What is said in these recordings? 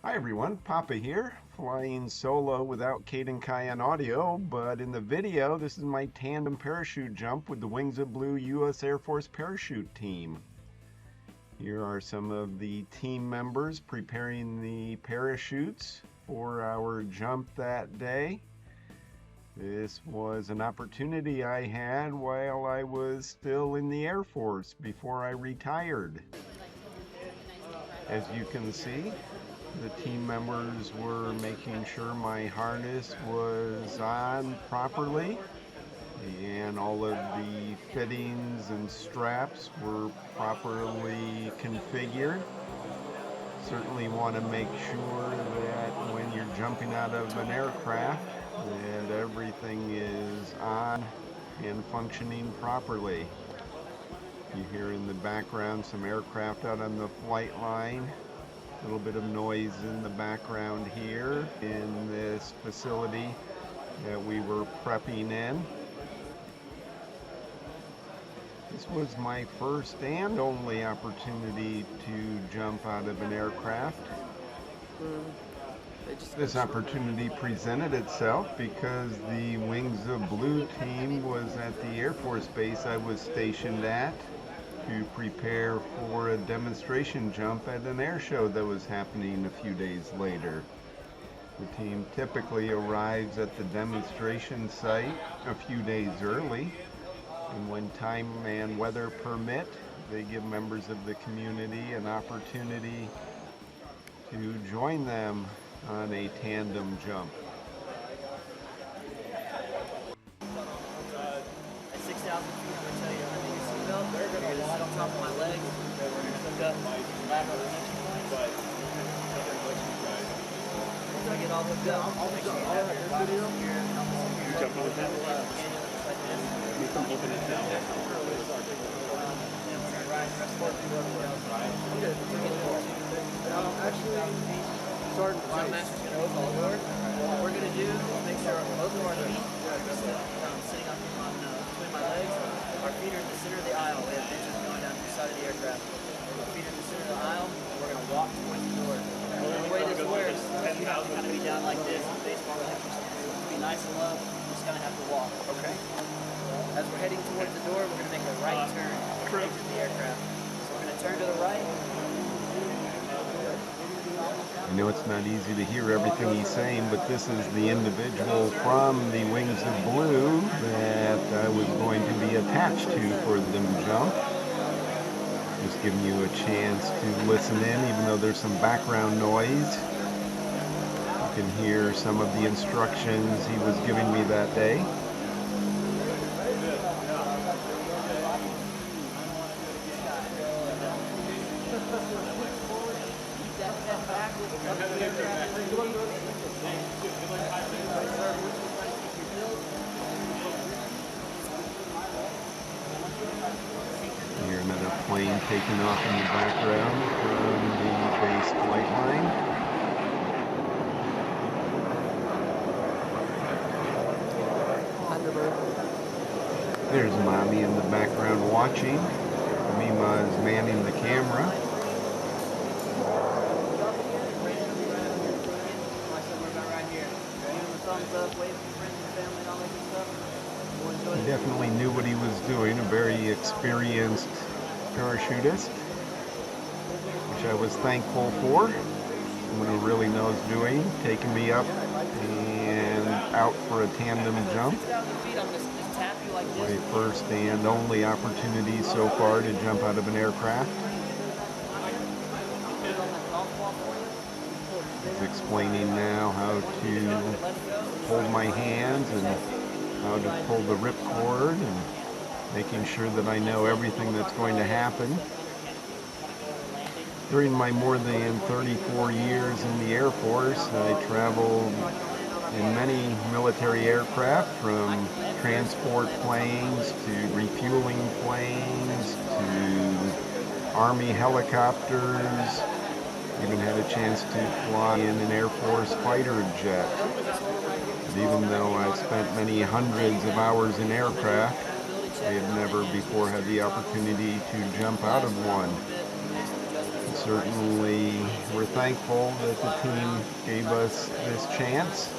Hi everyone, Papa here, flying solo without Kate and Cayenne audio, but in the video, this is my tandem parachute jump with the Wings of Blue U.S. Air Force parachute team. Here are some of the team members preparing the parachutes for our jump that day. This was an opportunity I had while I was still in the Air Force before I retired. As you can see, the team members were making sure my harness was on properly and all of the fittings and straps were properly configured. Certainly want to make sure that when you're jumping out of an aircraft that everything is on and functioning properly. You hear in the background some aircraft out on the flight line. A little bit of noise in the background here in this facility that we were prepping in. This was my first and only opportunity to jump out of an aircraft. This opportunity presented itself because the Wings of Blue team was at the Air Force base I was stationed at to prepare for a demonstration jump at an air show that was happening a few days later. The team typically arrives at the demonstration site a few days early, and when time and weather permit, they give members of the community an opportunity to join them on a tandem jump. At 6,000 feet, I'm going to tell you to undo your seatbelt. You're going to sit on top of my legs. We're going to hook up lap on the tension points. Once I get all hooked up, I'll make sure you have your video here, compass here. You jump on the camera. Like this. You can open it down. Right, press forward to the other way. I'm good. Actually, Sergeant Master's going to open the door. What we're going to do is make sure both of our feet are sitting on between my legs. Our feet are in the center of the aisle. We have benches going down each side of the aircraft. Our feet are in the center of the aisle, and we're going to walk towards the door. The way this works, you have to kind of be down like this in baseball pitcher stance. To be nice and low, you just kind of have to walk. Okay. As we're heading towards the door, we're going to make a right turn to exit the aircraft. So we're going to turn to the right. I know it's not easy to hear everything he's saying, but this is the individual from the Wings of Blue that I was going to be attached to for the jump. Just giving you a chance to listen in, even though there's some background noise. You can hear some of the instructions he was giving me that day. Hear another plane taking off in the background from the base flight line. There's Mommy in the background watching. Mima is manning the camera. He definitely knew what he was doing, a very experienced parachutist, which I was thankful for. Someone who really knows doing, taking me up and out for a tandem jump. My first and only opportunity so far to jump out of an aircraft. He's explaining now how to hold my hands and how to pull the ripcord and making sure that I know everything that's going to happen. During my more than 34 years in the Air Force, I traveled in many military aircraft, from transport planes to refueling planes to Army helicopters. Even had a chance to fly in an Air Force fighter jet. But even though I've spent many hundreds of hours in aircraft, I had never before had the opportunity to jump out of one. It's certainly worth thankful that the team gave us this chance.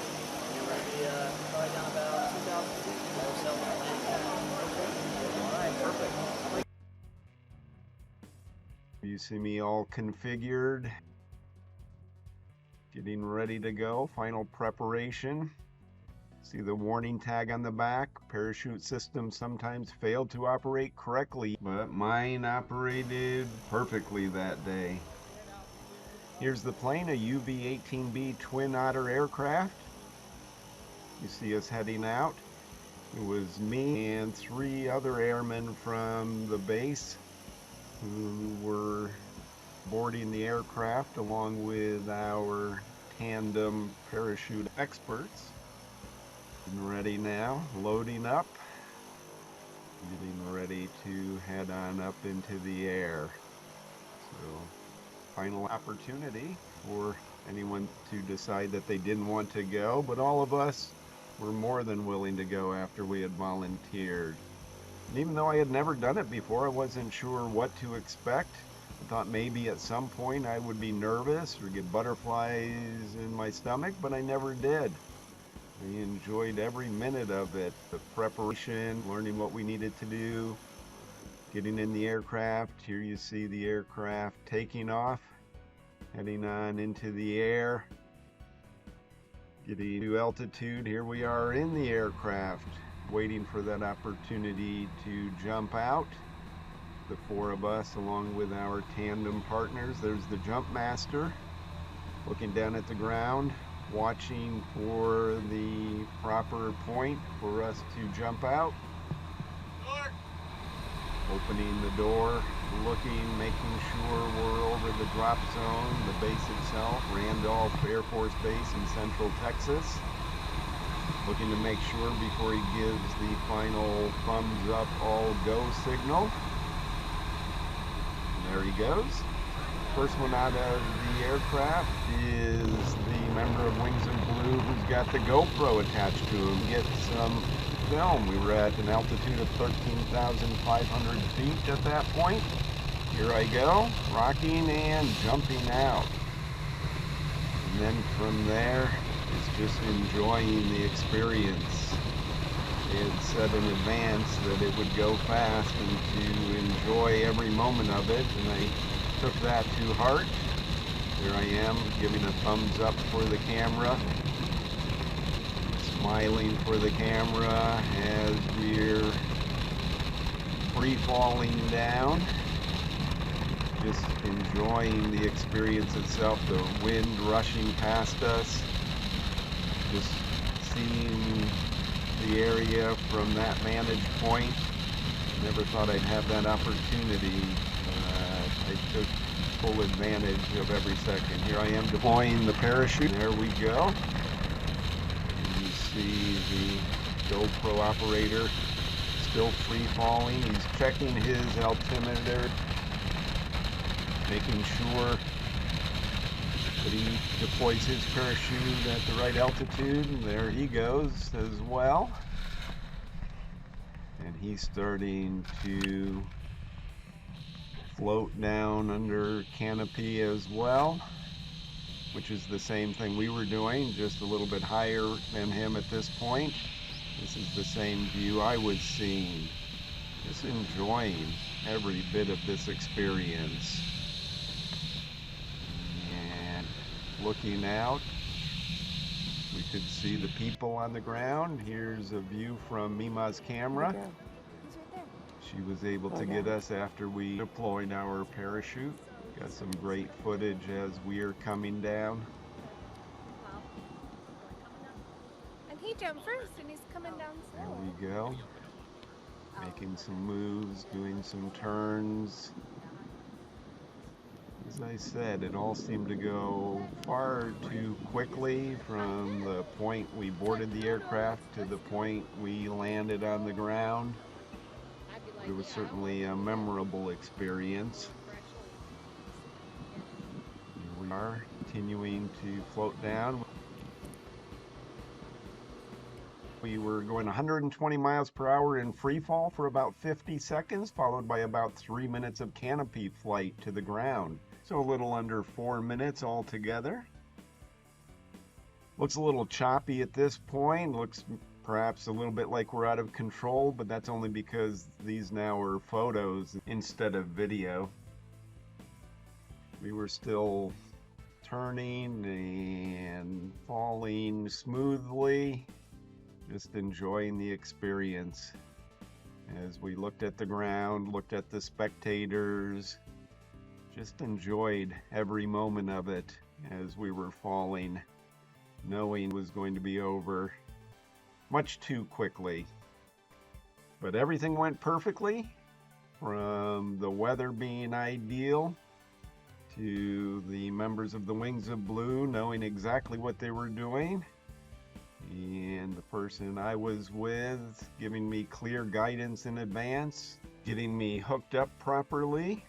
We're going to be probably down about 2,000 feet or so on the landing. All right, perfect. You see me all configured, getting ready to go. Final preparation. See the warning tag on the back. Parachute systems sometimes fail to operate correctly, but mine operated perfectly that day. Here's the plane, a UV-18B Twin Otter aircraft. You see us heading out. It was me and 3 other airmen from the base who were boarding the aircraft along with our tandem parachute experts. Getting ready now, loading up, getting ready to head on up into the air. So, final opportunity for anyone to decide that they didn't want to go, but all of us were more than willing to go after we had volunteered. And even though I had never done it before, I wasn't sure what to expect. I thought maybe at some point I would be nervous or get butterflies in my stomach, but I never did. I enjoyed every minute of it. The preparation, learning what we needed to do, getting in the aircraft. Here you see the aircraft taking off, heading on into the air, getting to altitude. Here we are in the aircraft, waiting for that opportunity to jump out. The 4 of us along with our tandem partners. There's the jump master looking down at the ground, watching for the proper point for us to jump out. Opening the door, looking, making sure we're over the drop zone, the base itself, Randolph Air Force Base in Central Texas. Looking to make sure before he gives the final thumbs up, all go signal. And there he goes. First one out of the aircraft is the member of Wings in Blue who's got the GoPro attached to him. Get some film. We were at an altitude of 13,500 feet at that point. Here I go, rocking and jumping out. And then from there, it's just enjoying the experience. They had said in advance that it would go fast and to enjoy every moment of it, and I took that to heart. Here I am giving a thumbs up for the camera, smiling for the camera as we're free falling down, just enjoying the experience itself, the wind rushing past us, just seeing the area from that vantage point. Never thought I'd have that opportunity. I took full advantage of every second. Here I am deploying the parachute. There we go. And you see the GoPro operator still free falling. He's checking his altimeter, making sure that he deploys his parachute at the right altitude. And there he goes as well. And he's starting to float down under canopy as well, which is the same thing we were doing, just a little bit higher than him at this point. This is the same view I was seeing. Just enjoying every bit of this experience. And looking out, we could see the people on the ground. Here's a view from Mima's camera. She was able to get us after we deployed our parachute. Got some great footage as we are coming down. And he jumped first and he's coming down slow. There we go. Making some moves, doing some turns. As I said, it all seemed to go far too quickly from the point we boarded the aircraft to the point we landed on the ground. It was certainly a memorable experience. Here we are, continuing to float down. We were going 120 miles per hour in free fall for about 50 seconds, followed by about 3 minutes of canopy flight to the ground. So a little under 4 minutes altogether. Looks a little choppy at this point. Looks perhaps a little bit like we're out of control, but that's only because these now are photos instead of video. We were still turning and falling smoothly, just enjoying the experience as we looked at the ground, looked at the spectators, just enjoyed every moment of it as we were falling, knowing it was going to be over much too quickly. But everything went perfectly, from the weather being ideal to the members of the Wings of Blue knowing exactly what they were doing, and the person I was with giving me clear guidance in advance, getting me hooked up properly,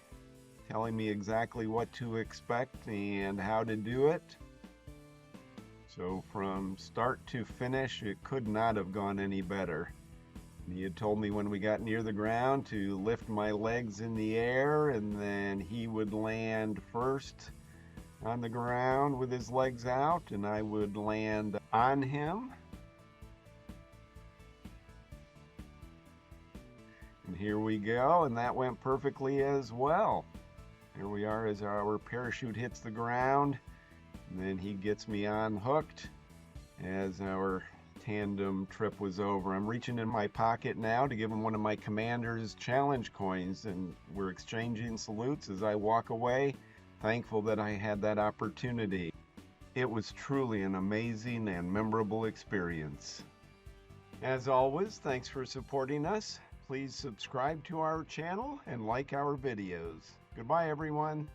telling me exactly what to expect and how to do it. So from start to finish, it could not have gone any better. He had told me when we got near the ground to lift my legs in the air, and then he would land first on the ground with his legs out, and I would land on him. And here we go, and that went perfectly as well. Here we are as our parachute hits the ground, and then he gets me unhooked as our tandem trip was over. I'm reaching in my pocket now to give him one of my commander's challenge coins, and we're exchanging salutes as I walk away, thankful that I had that opportunity. It was truly an amazing and memorable experience. As always, thanks for supporting us. Please subscribe to our channel and like our videos. Goodbye, everyone.